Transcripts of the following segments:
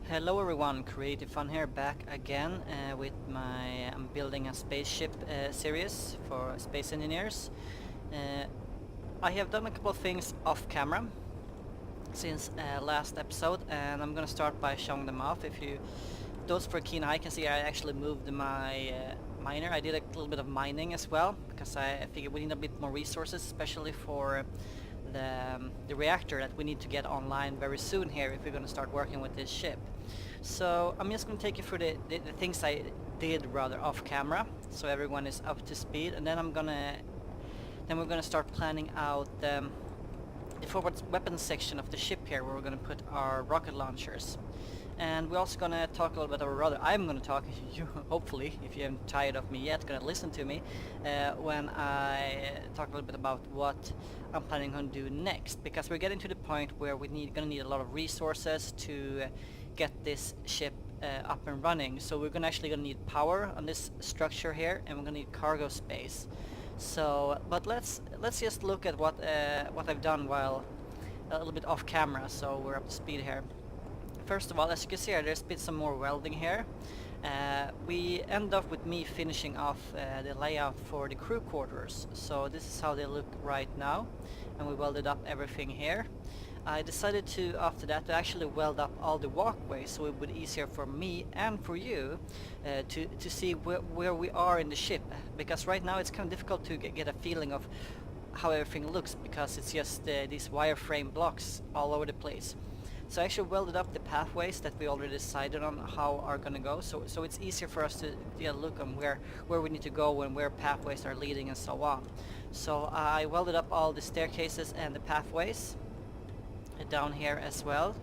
Hello everyone, Creative Fun here, back again with my I'm building a spaceship series for space engineers. Uh, I have done a couple of things off camera since last episode, and I'm gonna start by showing them off. If you, those for keen eye can see, I actually moved my miner. I did a little bit of mining as well because I figured we need a bit more resources, especially for the reactor that we need to get online very soon here if we're going to start working with this ship. So I'm just going to take you through the things I did rather off camera, so everyone is up to speed, and then we're gonna start planning out the forward weapons section of the ship here, where we're gonna put our rocket launchers. And we're also gonna talk a little bit, or rather I'm gonna talk, you hopefully, if you haven't tired of me yet, gonna listen to me when I talk a little bit about what I'm planning on do next, because we're getting to the point where gonna need a lot of resources to get this ship up and running. So we're actually gonna need power on this structure here, and we're gonna need cargo space. So, but let's just look at what I've done while a little bit off camera, so we're up to speed here. First of all, as you can see here, there's been some more welding here. We end up with me finishing off the layout for the crew quarters. So this is how they look right now, and we welded up everything here. I decided to, after that, to actually weld up all the walkways, so it would be easier for me and for you to see where we are in the ship, because right now it's kind of difficult to get a feeling of how everything looks, because it's just these wireframe blocks all over the place. So I actually welded up the pathways that we already decided on how are gonna go, so it's easier for us to get a look on where we need to go and where pathways are leading and so on. So I welded up all the staircases and the pathways down here as well,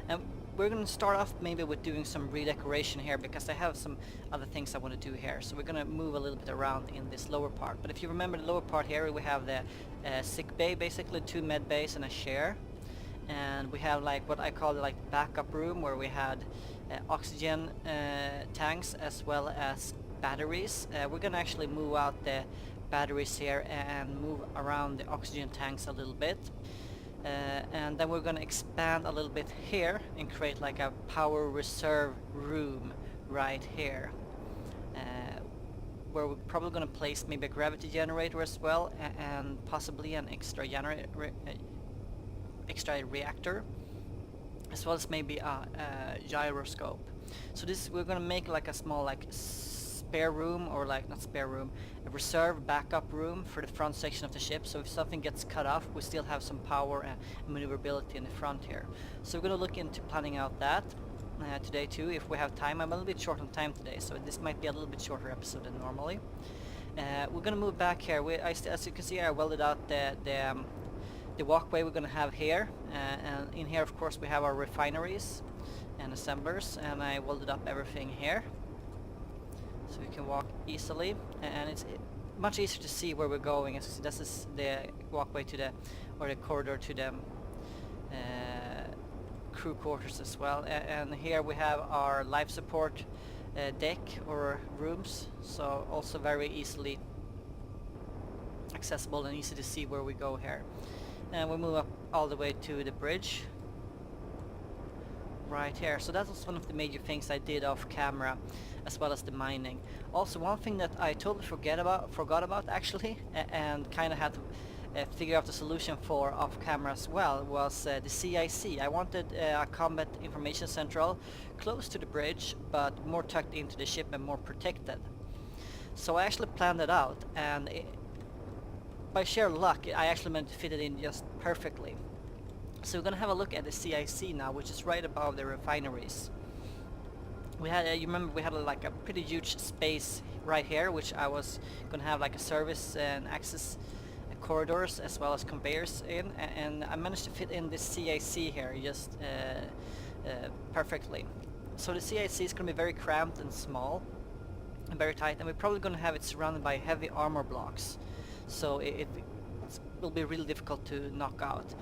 and we're gonna start off maybe with doing some redecoration here, because I have some other things I want to do here. So we're gonna move a little bit around in this lower part. But if you remember the lower part here, we have the sick bay, basically 2 med bays and a chair, and we have like what I call like backup room, where we had oxygen tanks as well as batteries. We're gonna actually move out the batteries here and move around the oxygen tanks a little bit. And then we're going to expand a little bit here and create like a power reserve room right here, where we're probably going to place maybe a gravity generator as well, and possibly an extra reactor, as well as maybe a gyroscope. So this, we're going to make like a small like spare room, or like not spare room, a reserve backup room for the front section of the ship, so if something gets cut off we still have some power and maneuverability in the front here. So we're going to look into planning out that today too, if we have time. I'm a little bit short on time today, so this might be a little bit shorter episode than normally. We're going to move back here. As you can see, I welded out the walkway we're going to have here, and in here of course we have our refineries and assemblers, and I welded up everything here so we can walk easily, and it's much easier to see where we're going. As this is the walkway to the, or the corridor to the crew quarters as well, and here we have our life support deck or rooms, so also very easily accessible and easy to see where we go here. And we move up all the way to the bridge right here. So that was one of the major things I did off camera, as well as the mining. Also, one thing that I totally forgot about actually, and kind of had to figure out the solution for off camera as well, was the CIC. I wanted a combat information central close to the bridge, but more tucked into the ship and more protected. So I actually planned it out, and by sheer luck I actually managed to fit it in just perfectly. So we're gonna have a look at the CIC now, which is right above the refineries. We had, you remember, we had like a pretty huge space right here, which I was gonna have like a service and access corridors as well as conveyors in, and I managed to fit in this CIC here just perfectly. So the CIC is gonna be very cramped and small and very tight, and we're probably gonna have it surrounded by heavy armor blocks, so it will be really difficult to knock out.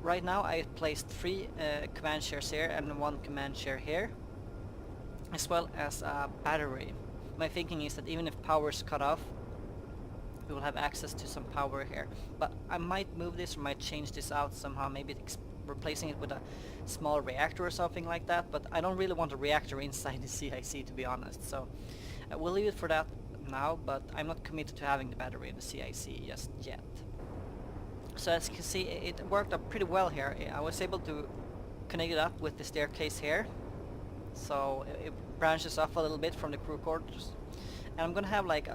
Right now I placed 3 command chairs here and 1 command chair here, as well as a battery. My thinking is that even if power is cut off, we will have access to some power here. But I might move this, or might change this out somehow, maybe replacing it with a small reactor or something like that, but I don't really want a reactor inside the CIC, to be honest, so we'll leave it for that now, but I'm not committed to having the battery in the CIC just yet. So as you can see, it worked out pretty well here. I was able to connect it up with the staircase here, so it branches off a little bit from the crew quarters, and I'm gonna have like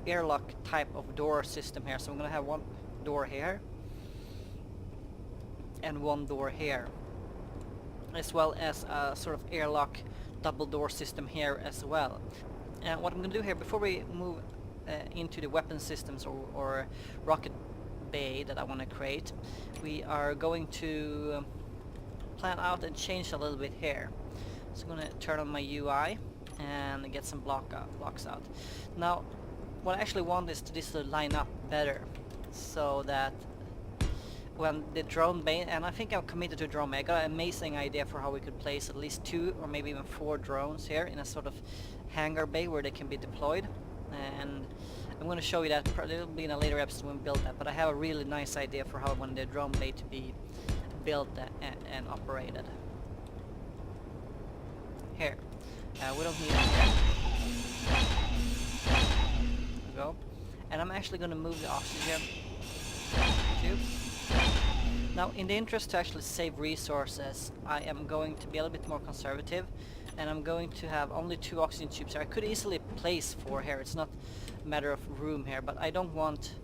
airlock type of door system here, so I'm gonna have one door here and one door here, as well as a sort of airlock double door system here as well. And what I'm gonna do here before we move into the weapon systems or rocket bay that I want to create, we are going to plan out and change a little bit here. So I'm gonna turn on my UI and get some blocks out. Now what I actually want is this to line up better, so that when the drone bay, and I think I'm committed to drone bay, I got an amazing idea for how we could place at least 2 or maybe even 4 drones here in a sort of hangar bay where they can be deployed, and I'm going to show you that. It'll be in a later episode when we build that, but I have a really nice idea for how I want the drone bay to be built and operated. Here. We don't need it here. There we go. And I'm actually going to move the oxygen tube. Now, in the interest to actually save resources, I am going to be a little bit more conservative, and I'm going to have only 2 oxygen tubes here. I could easily place 4 here, it's not a matter of room here, but I don't want...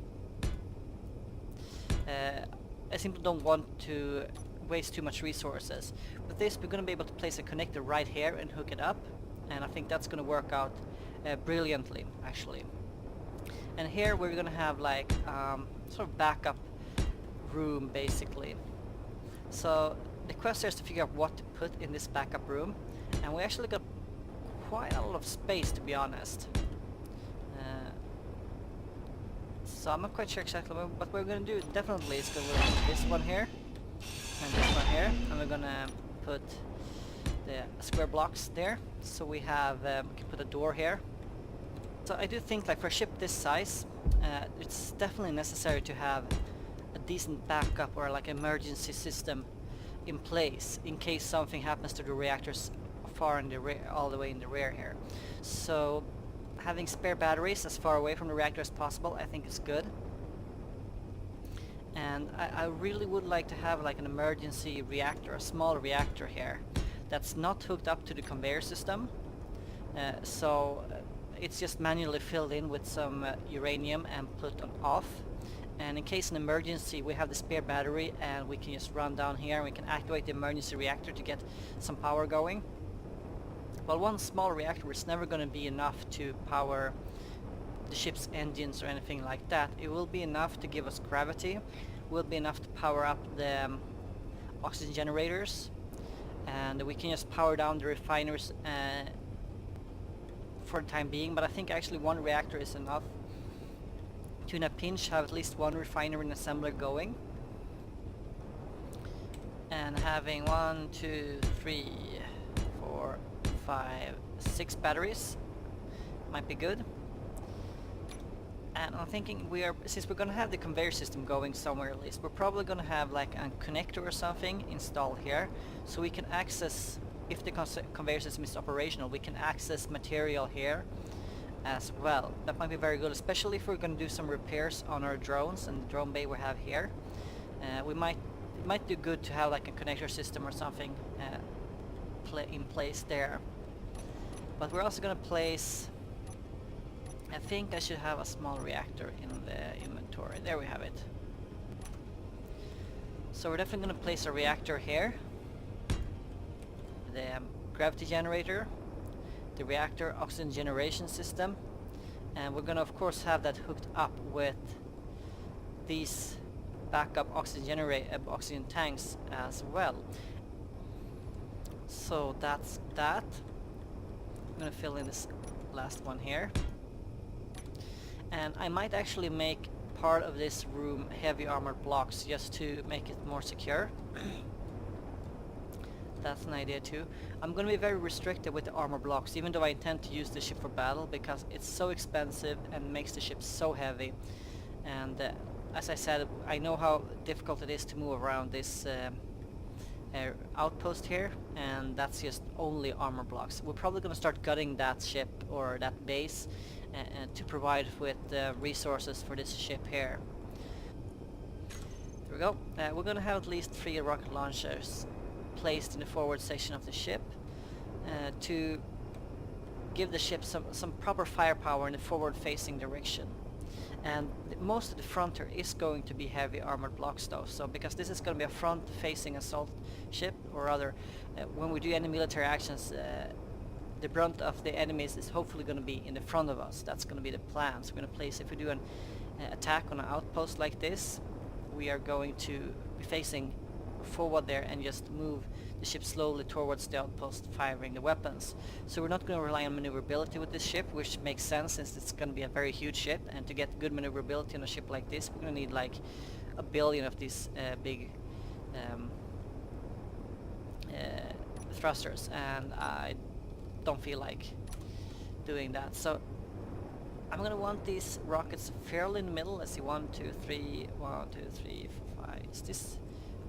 I simply don't want to waste too much resources. With this, we're going to be able to place a connector right here and hook it up, and I think that's going to work out brilliantly, actually. And here we're going to have like sort of backup room, basically. So the quest here is to figure out what to put in this backup room, and we actually got quite a lot of space, to be honest. So I'm not quite sure exactly what we're going to do. Definitely is going to put this one here and this one here, and we're going to put the square blocks there, so we have we can put a door here. So I do think, like, for a ship this size, it's definitely necessary to have a decent backup or like emergency system in place in case something happens to the reactors far in the rear, all the way in the rear here. So having spare batteries as far away from the reactor as possible, I think is good. And I really would like to have like an emergency reactor, a small reactor here that's not hooked up to the conveyor system, so it's just manually filled in with some uranium and put on off, and in case an emergency we have the spare battery and we can just run down here and we can activate the emergency reactor to get some power going. Well, one small reactor is never going to be enough to power the ship's engines or anything like that. It will be enough to give us gravity, will be enough to power up the oxygen generators, and we can just power down the refiners for the time being, but I think actually one reactor is enough to, in a pinch, have at least one refiner and assembler going. And having 1, 2, 3, 4, 5, 6 batteries might be good. And I'm thinking since we're going to have the conveyor system going somewhere at least, we're probably going to have like a connector or something installed here, so we can access, if the conveyor system is operational, we can access material here as well. That might be very good, especially if we're going to do some repairs on our drones and the drone bay we have here. It might do good to have like a connector system or something in place there. But we're also going to place, I think I should have a small reactor in the inventory. There we have it. So we're definitely going to place a reactor here, the gravity generator, the reactor oxygen generation system, and we're going to of course have that hooked up with these backup oxygen tanks as well. So that's that. I'm going to fill in this last one here. And I might actually make part of this room heavy armored blocks just to make it more secure. That's an idea too. I'm going to be very restricted with the armor blocks, even though I intend to use the ship for battle, because it's so expensive and makes the ship so heavy. And as I said, I know how difficult it is to move around this outpost here, and that's just only armor blocks. We're probably going to start gutting that ship or that base to provide with resources for this ship here. There we go. We're going to have at least 3 rocket launchers placed in the forward section of the ship to give the ship some proper firepower in the forward facing direction. And most of the front here is going to be heavy armored blocks though, so because this is going to be a front facing assault ship, or rather when we do any military actions, the brunt of the enemies is hopefully going to be in the front of us. That's going to be the plan. So we're going to place, if we do an attack on an outpost like this, we are going to be facing forward there and just move the ship slowly towards the outpost, firing the weapons. So we're not going to rely on maneuverability with this ship, which makes sense since it's going to be a very huge ship, and to get good maneuverability on a ship like this we're going to need like a billion of these big thrusters, and I don't feel like doing that. So I'm going to want these rockets fairly in the middle. Let's see, 1, 2, 3, 1, 2, 3, 4, 5. Is this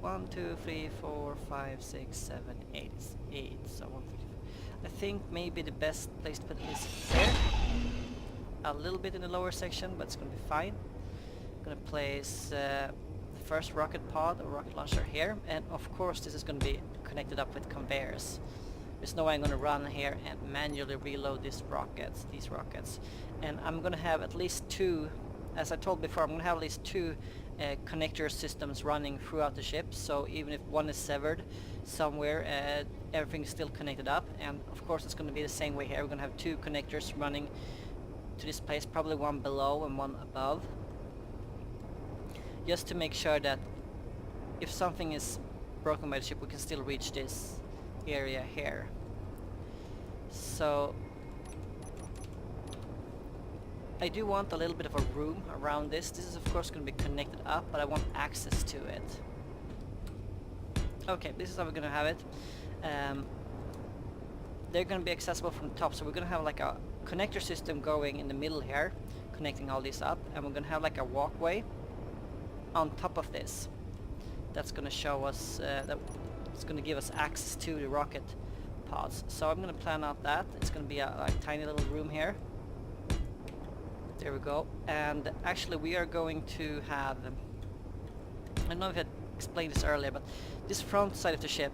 1, 2, 3, 4, 5, 6, 7, 8. It's 8. So 1, 3, 4. I think maybe the best place to put this here. A little bit in the lower section, but it's going to be fine. I'm going to place the first rocket pod or rocket launcher here, and of course this is going to be connected up with conveyors. There's no way I'm going to run here and manually reload these rockets. And I'm going to have at least 2, as I told before, I'm going to have at least 2 connector systems running throughout the ship, so even if one is severed somewhere, everything is still connected up. And of course it's going to be the same way here. We're going to have 2 connectors running to this place, probably one below and one above, just to make sure that if something is broken by the ship we can still reach this area here. So I do want a little bit of a room around this. This is of course going to be connected up, but I want access to it. Okay, this is how we're going to have it. They're going to be accessible from the top, so we're going to have like a connector system going in the middle here, connecting all these up, and we're going to have like a walkway on top of this. That's going to show us, that it's going to give us access to the rocket pods. So I'm going to plan out that. It's going to be a tiny little room here. There we go. And actually we are going to have, I don't know if I explained this earlier, but this front side of the ship,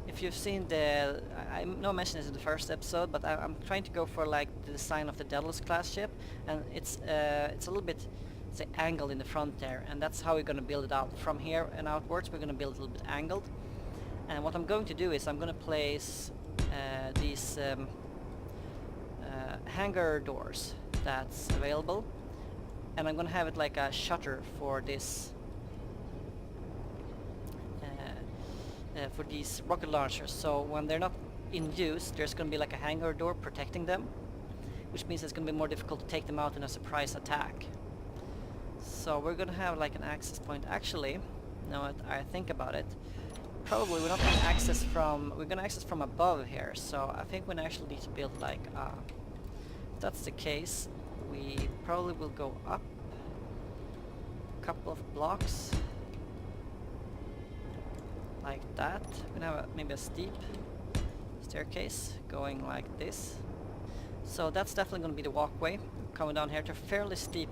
if you've seen the, I know I mentioned this in the first episode, but I'm trying to go for like the design of the Daedalus class ship, and it's a little bit, say, angled in the front there, and that's how we're going to build it out. From here and outwards we're going to build a little bit angled. And what I'm going to do is I'm going to place these hangar doors that's available, and I'm going to have it like a shutter for this for these rocket launchers, so when they're not in use there's going to be like a hangar door protecting them, which means it's going to be more difficult to take them out in a surprise attack. So we're going to have like an access point. Actually, now that I think about it, probably we're not going to access from, we're going to access from above here, so I think we actually need to build like if that's the case, we probably will go up a couple of blocks like that. We're going to have maybe a steep staircase going like this. So that's definitely going to be the walkway coming down here to a fairly steep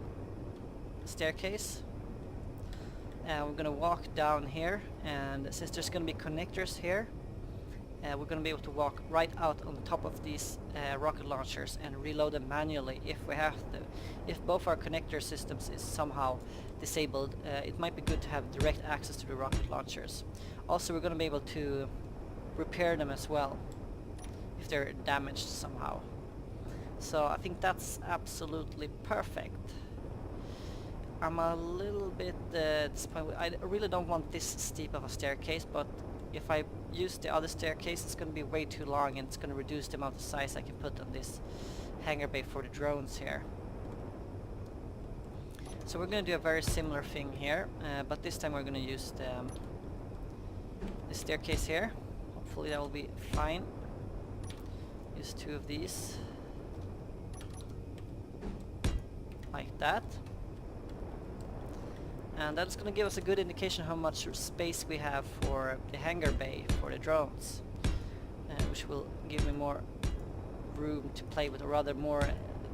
staircase. And we're going to walk down here, and since there's going to be connectors here, we're going to be able to walk right out on top of these rocket launchers and reload them manually if we have to. If both our connector systems is somehow disabled, it might be good to have direct access to the rocket launchers. Also, we're going to be able to repair them as well if they're damaged somehow. So I think that's absolutely perfect. I'm a little bit disappointed. I really don't want this steep of a staircase, but if I use the other staircase it's going to be way too long, and it's going to reduce the amount of size I can put on this hangar bay for the drones here. So we're going to do a very similar thing here, but this time we're going to use the staircase here. Hopefully that will be fine. Use 2 of these like that. and that's going to give us a good indication how much space we have for the hangar bay for the drones, which will give me more room to play with, or rather more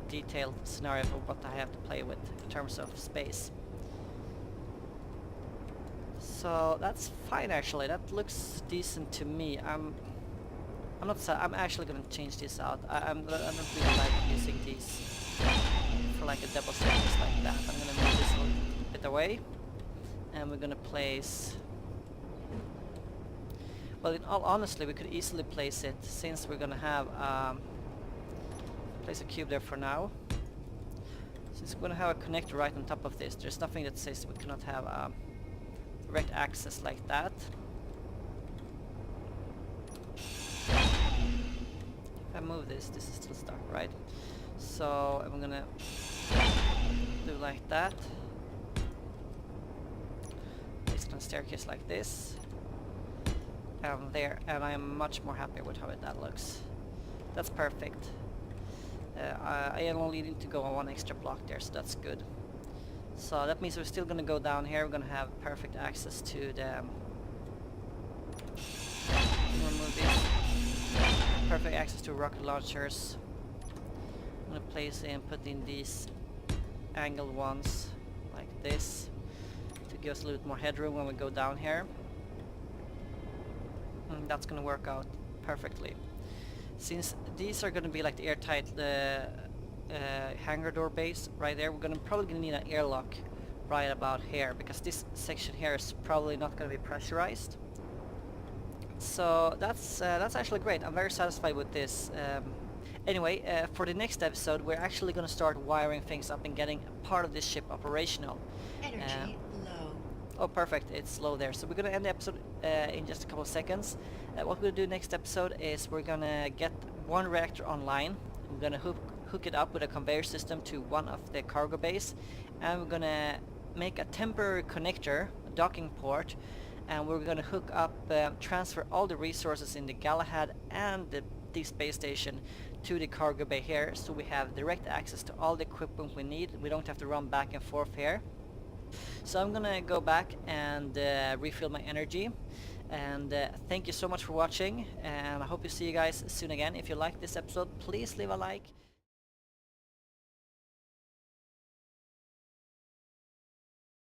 detailed scenario of what I have to play with in terms of space. So that's fine actually, that looks decent to me. I'm actually gonna change this out. I don't really like using these for like a double staircase like that. I'm gonna move this a little bit away, and we're gonna place, well, in all honesty, we could easily place it, since we're gonna have place a cube there for now. Since we're gonna have a connector right on top of this, there's nothing that says we cannot have direct access like that. If I move this is still stuck, right? So I'm gonna do like that. Place it on a staircase like this. And there, and I'm much more happy with how that looks. That's perfect. I only need to go on one extra block there, so that's good. So that means we're still gonna go down here. We're gonna have perfect access to the remove this. Perfect access to rocket launchers. I'm gonna place and put in these angled ones like this to give us a little bit more headroom when we go down here. And that's gonna work out perfectly. Since these are gonna be like the airtight hangar door base right there, we're probably gonna need an airlock right about here, because this section here is probably not gonna be pressurized. So that's actually great. I'm very satisfied with this. Anyway, for the next episode, we're actually gonna start wiring things up and getting part of this ship operational. Energy low. Oh, perfect. It's low there. So we're gonna end the episode in just a couple of seconds. What we're gonna do next episode is we're gonna get one reactor online. We're gonna hook it up with a conveyor system to one of the cargo bays, and we're gonna make a temporary connector, a docking port, and we're gonna hook up, transfer all the resources in the Galahad and the deep space station to the cargo bay here, so we have direct access to all the equipment we need. We don't have to run back and forth here. So I'm gonna go back and refill my energy, and thank you so much for watching, and I hope to see you guys soon again. If you like this episode, please leave a like,